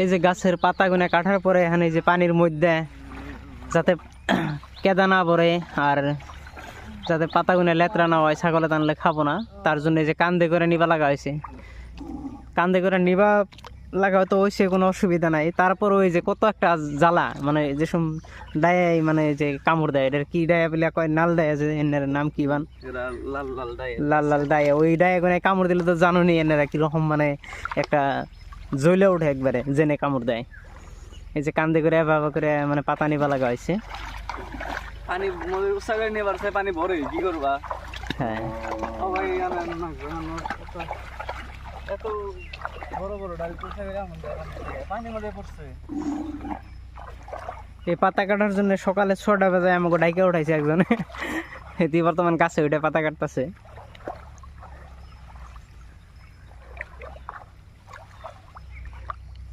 এই যে গাছের পাতাগুলো কাটার পরে এখানে যে পানির মধ্যে যাতে কেদা না পড়ে আর যাতে পাতাগুলো লেত্রা না হয়, ছাগলে টানলে খাবো না, তার জন্য এই যে কান্দে করে নিবা লাগা হয়েছে। কান্দে করে নিবা লাগা তো হয়েছে, কোনো অসুবিধা নাই। তারপর ওই যে কত একটা জ্বালা, মানে যেসব ডায়াই মানে যে কামড় দেয়, এটার কি ডায়া বলে কয়, নাল ডায়া, যে এনার নাম কি বান, লাল লাল ডায়া। ওই ডায়া করে কামড় দিলে তো জানো নি এনারা কিরকম মানে একটা জ্বলে ওঠে একবারে, জেনে কামড় দেয়। এই যে কান্দে করে এভাবে করে মানে পাতা নিবা লাগা হয়েছে। পানি উৎসাহ নেবার পানি ভরে কি করবা? হ্যাঁ, এত বড় বড় ডাল পানি মধ্যে পড়ছে। এই পাতা কাটার জন্য সকালে 6টা বাজে আমাকে ডাইকে উঠাইছে একজনে। এটি বর্তমান কাছে ওইটা পাতা কাটতেছে।